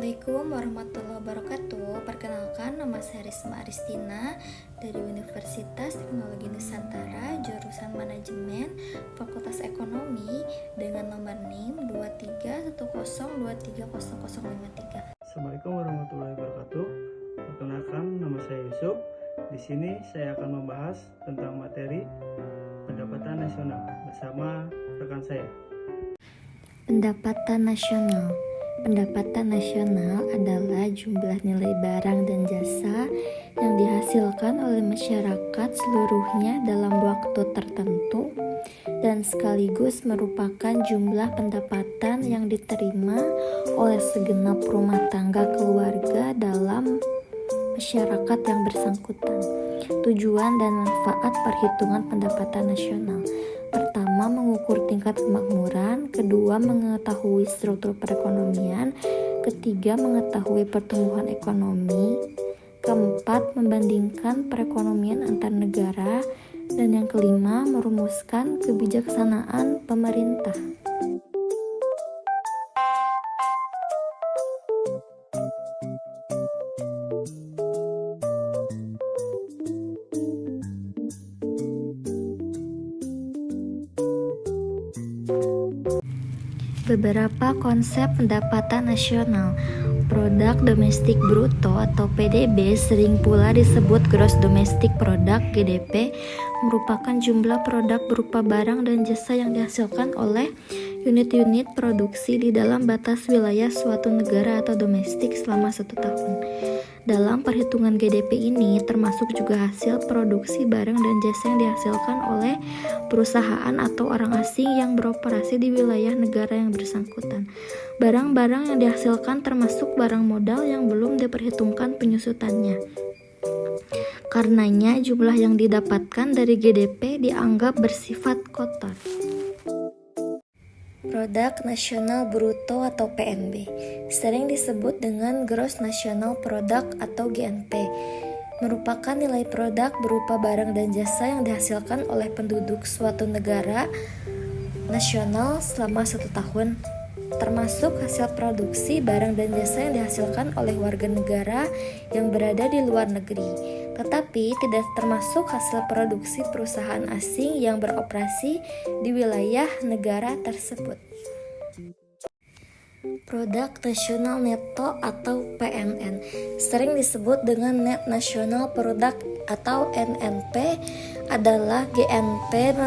Assalamualaikum warahmatullahi wabarakatuh. Perkenalkan, nama saya Risma Aristina dari Universitas Teknologi Nusantara, jurusan Manajemen, Fakultas Ekonomi dengan nomor NIM 2310230053. Assalamualaikum warahmatullahi wabarakatuh. Perkenalkan, nama saya Yusuf. Di sini saya akan membahas tentang materi pendapatan nasional bersama rekan saya. Pendapatan nasional. Pendapatan nasional adalah jumlah nilai barang dan jasa yang dihasilkan oleh masyarakat seluruhnya dalam waktu tertentu dan sekaligus merupakan jumlah pendapatan yang diterima oleh segenap rumah tangga keluarga dalam masyarakat yang bersangkutan. Tujuan dan manfaat perhitungan pendapatan nasional. Pertama, mengukur tingkat kemakmuran. Kedua, mengetahui struktur perekonomian. Ketiga, mengetahui pertumbuhan ekonomi. Keempat, membandingkan perekonomian antar negara. Dan yang kelima, merumuskan kebijaksanaan pemerintah. Beberapa konsep pendapatan nasional. Produk domestik bruto atau PDB, sering pula disebut gross domestic product GDP, merupakan jumlah produk berupa barang dan jasa yang dihasilkan oleh unit-unit produksi di dalam batas wilayah suatu negara atau domestik selama 1 tahun. Dalam perhitungan GDP ini termasuk juga hasil produksi barang dan jasa yang dihasilkan oleh perusahaan atau orang asing yang beroperasi di wilayah negara yang bersangkutan. Barang-barang yang dihasilkan termasuk barang modal yang belum diperhitungkan penyusutannya. Karenanya jumlah yang didapatkan dari GDP dianggap bersifat kotor. Produk Nasional Bruto atau PNB, sering disebut dengan Gross National Product atau GNP, merupakan nilai produk berupa barang dan jasa yang dihasilkan oleh penduduk suatu negara nasional selama 1 tahun, termasuk hasil produksi barang dan jasa yang dihasilkan oleh warga negara yang berada di luar negeri, tetapi tidak termasuk hasil produksi perusahaan asing yang beroperasi di wilayah negara tersebut. Produk Nasional Neto atau PNN, sering disebut dengan Net National Product atau NNP, adalah GNP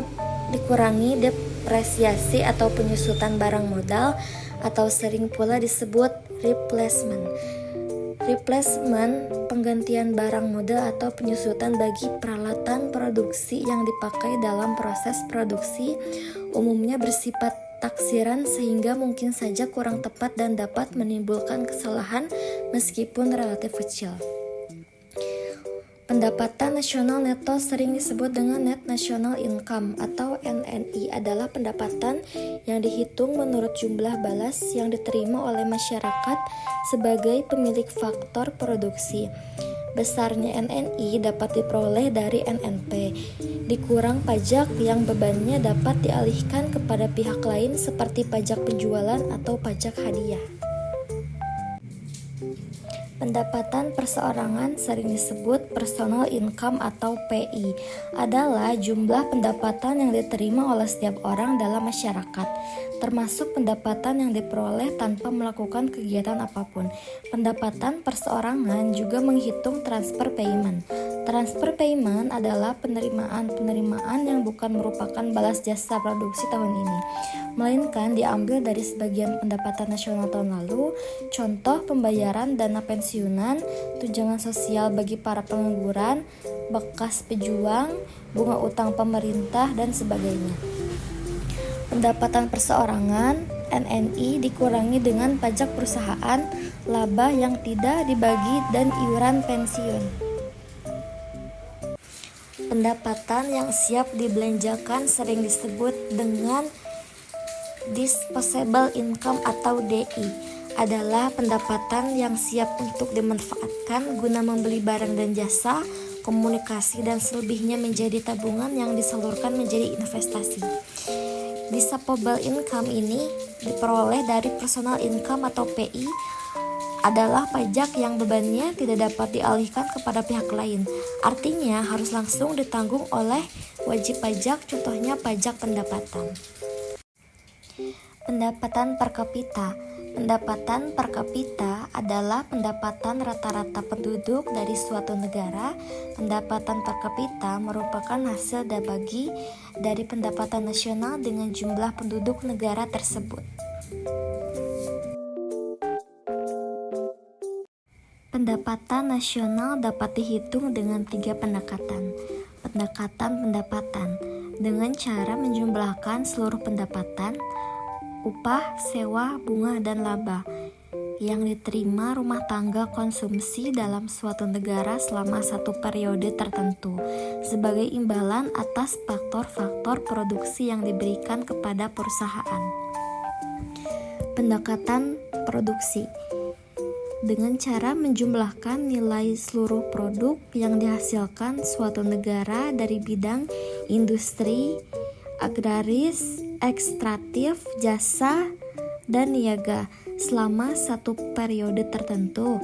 dikurangi depresiasi atau penyusutan barang modal, atau sering pula disebut replacement. Replacement, penggantian barang modal atau penyusutan bagi peralatan produksi yang dipakai dalam proses produksi, umumnya bersifat taksiran sehingga mungkin saja kurang tepat dan dapat menimbulkan kesalahan meskipun relatif kecil. Pendapatan nasional neto, sering disebut dengan Net National Income atau NNI, adalah pendapatan yang dihitung menurut jumlah balas yang diterima oleh masyarakat sebagai pemilik faktor produksi. Besarnya NNI dapat diperoleh dari NNP, dikurang pajak yang bebannya dapat dialihkan kepada pihak lain seperti pajak penjualan atau pajak hadiah. Pendapatan perseorangan, sering disebut personal income atau PI, adalah jumlah pendapatan yang diterima oleh setiap orang dalam masyarakat, termasuk pendapatan yang diperoleh tanpa melakukan kegiatan apapun. Pendapatan perseorangan juga menghitung transfer payment. Transfer payment adalah penerimaan yang bukan merupakan balas jasa produksi tahun ini, melainkan diambil dari sebagian pendapatan nasional tahun lalu, contoh pembayaran dana pensiunan, tunjangan sosial bagi para pengangguran, bekas pejuang, bunga utang pemerintah, dan sebagainya. Pendapatan perseorangan NNI dikurangi dengan pajak perusahaan, laba yang tidak dibagi, dan iuran pensiun. Pendapatan yang siap dibelanjakan sering disebut dengan disposable income atau DI, adalah pendapatan yang siap untuk dimanfaatkan guna membeli barang dan jasa, komunikasi, dan selebihnya menjadi tabungan yang disalurkan menjadi investasi. Disposable income ini diperoleh dari personal income atau PI adalah pajak yang bebannya tidak dapat dialihkan kepada pihak lain. Artinya harus langsung ditanggung oleh wajib pajak, contohnya pajak pendapatan. Pendapatan per kapita. Pendapatan per kapita adalah pendapatan rata-rata penduduk dari suatu negara. Pendapatan per kapita merupakan hasil bagi dari pendapatan nasional dengan jumlah penduduk negara tersebut. Pendapatan nasional dapat dihitung dengan 3 pendekatan. Pendekatan pendapatan dengan cara menjumlahkan seluruh pendapatan, upah, sewa, bunga, dan laba yang diterima rumah tangga konsumsi dalam suatu negara selama satu periode tertentu sebagai imbalan atas faktor-faktor produksi yang diberikan kepada perusahaan. Pendekatan produksi dengan cara menjumlahkan nilai seluruh produk yang dihasilkan suatu negara dari bidang industri, agraris, ekstraktif, jasa, dan niaga selama satu periode tertentu.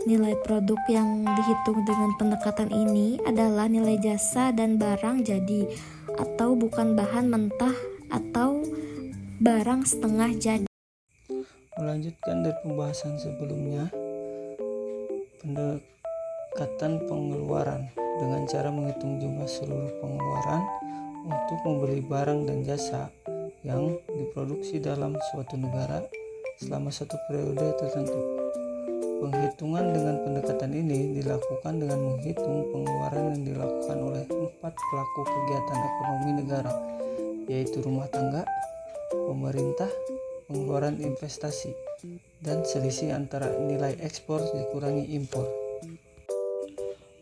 Nilai produk yang dihitung dengan pendekatan ini adalah nilai jasa dan barang jadi atau bukan bahan mentah atau barang setengah jadi. Melanjutkan dari pembahasan sebelumnya, pendekatan pengeluaran dengan cara menghitung jumlah seluruh pengeluaran untuk membeli barang dan jasa yang diproduksi dalam suatu negara selama satu periode tertentu. Penghitungan dengan pendekatan ini dilakukan dengan menghitung pengeluaran yang dilakukan oleh 4 pelaku kegiatan ekonomi negara, yaitu rumah tangga, pemerintah, pengeluaran investasi, dan selisih antara nilai ekspor dikurangi impor.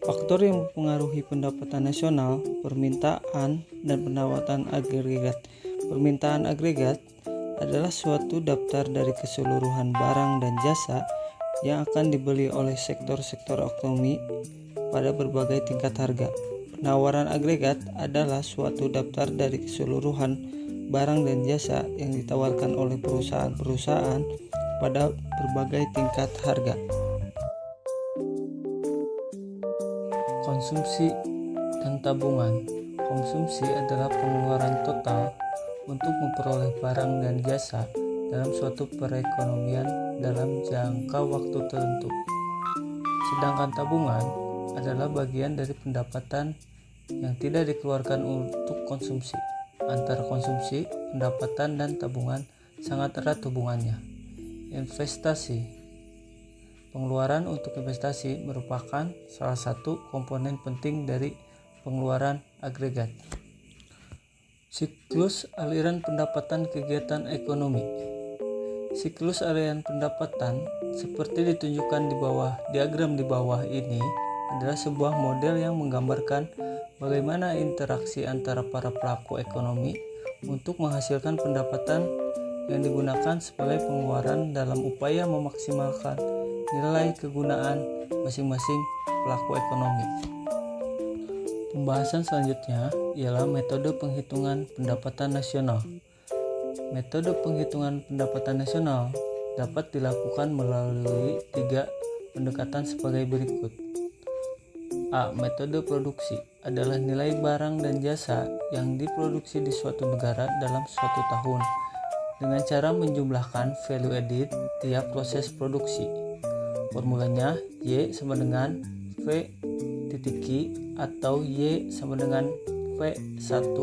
Faktor yang mempengaruhi pendapatan nasional, permintaan, dan pendapatan agregat. Permintaan agregat adalah suatu daftar dari keseluruhan barang dan jasa yang akan dibeli oleh sektor-sektor ekonomi pada berbagai tingkat harga. Penawaran agregat adalah suatu daftar dari keseluruhan barang dan jasa yang ditawarkan oleh perusahaan-perusahaan pada berbagai tingkat harga. Konsumsi dan tabungan. Konsumsi adalah pengeluaran total untuk memperoleh barang dan jasa dalam suatu perekonomian dalam jangka waktu tertentu. Sedangkan tabungan adalah bagian dari pendapatan yang tidak dikeluarkan untuk konsumsi. Antara konsumsi, pendapatan, dan tabungan sangat erat hubungannya. Investasi. Pengeluaran untuk investasi merupakan salah satu komponen penting dari pengeluaran agregat. Siklus aliran pendapatan kegiatan ekonomi. Siklus aliran pendapatan seperti ditunjukkan di bawah diagram di bawah ini adalah sebuah model yang menggambarkan bagaimana interaksi antara para pelaku ekonomi untuk menghasilkan pendapatan yang digunakan sebagai pengeluaran dalam upaya memaksimalkan nilai kegunaan masing-masing pelaku ekonomi. Pembahasan selanjutnya ialah metode penghitungan pendapatan nasional. Metode penghitungan pendapatan nasional dapat dilakukan melalui 3 pendekatan sebagai berikut. A. Metode produksi adalah nilai barang dan jasa yang diproduksi di suatu negara dalam suatu tahun dengan cara menjumlahkan value added tiap proses produksi. Formulanya Y sama dengan V titik Q atau Y sama dengan V1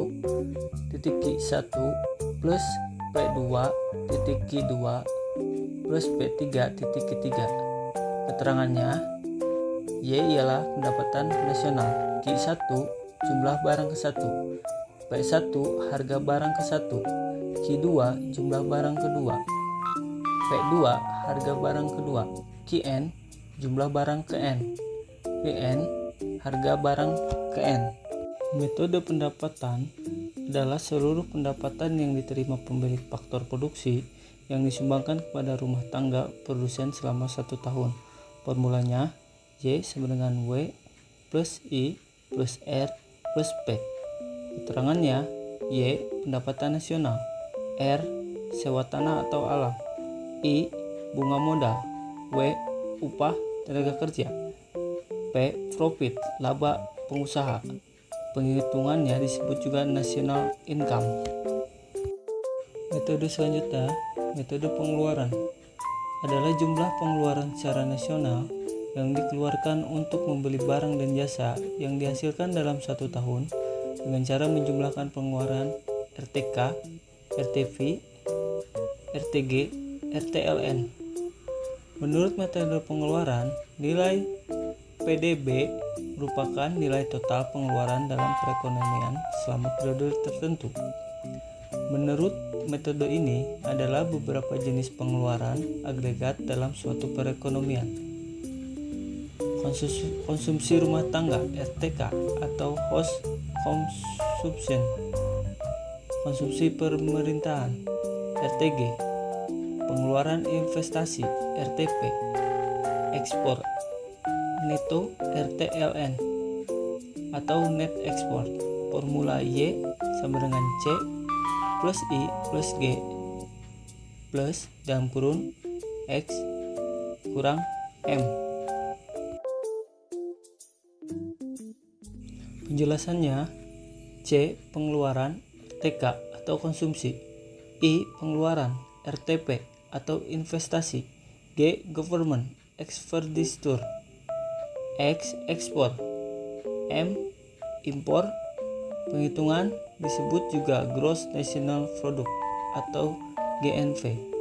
titik Q1 plus P2 titik Q2 plus P3 titik Q3. Keterangannya, Y ialah pendapatan nasional, Q1 jumlah barang ke-1, P1 harga barang ke-1, Q2 jumlah barang kedua, P2 harga barang kedua, Qn jumlah barang ke N, Pn harga barang ke N. Metode pendapatan adalah seluruh pendapatan yang diterima pemilik faktor produksi yang disumbangkan kepada rumah tangga produsen selama 1 tahun. Formulanya Y sama dengan W plus I plus R plus P. Keterangannya Y pendapatan nasional, R sewa tanah atau alam, I bunga modal, W upah tenaga kerja. P. Profit, laba pengusaha. Penghitungannya disebut juga national income. Metode selanjutnya, metode pengeluaran, adalah jumlah pengeluaran secara nasional yang dikeluarkan untuk membeli barang dan jasa yang dihasilkan dalam satu tahun dengan cara menjumlahkan pengeluaran RTK, RTV, RTG, RTLN. Menurut metode pengeluaran, nilai PDB merupakan nilai total pengeluaran dalam perekonomian selama periode tertentu. Menurut metode ini adalah beberapa jenis pengeluaran agregat dalam suatu perekonomian. Konsumsi rumah tangga RTK atau house consumption. Konsumsi pemerintahan RTG. Pengeluaran investasi RTP. Ekspor neto RTLN atau net export. Formula Y sama dengan C plus I plus G plus dalam kurun X kurang M. Penjelasannya: C. Pengeluaran RTK atau konsumsi. I. Pengeluaran RTP atau investasi. G. Government expenditure. X. Ekspor. M. Impor. Penghitungan disebut juga Gross National Product atau GNP.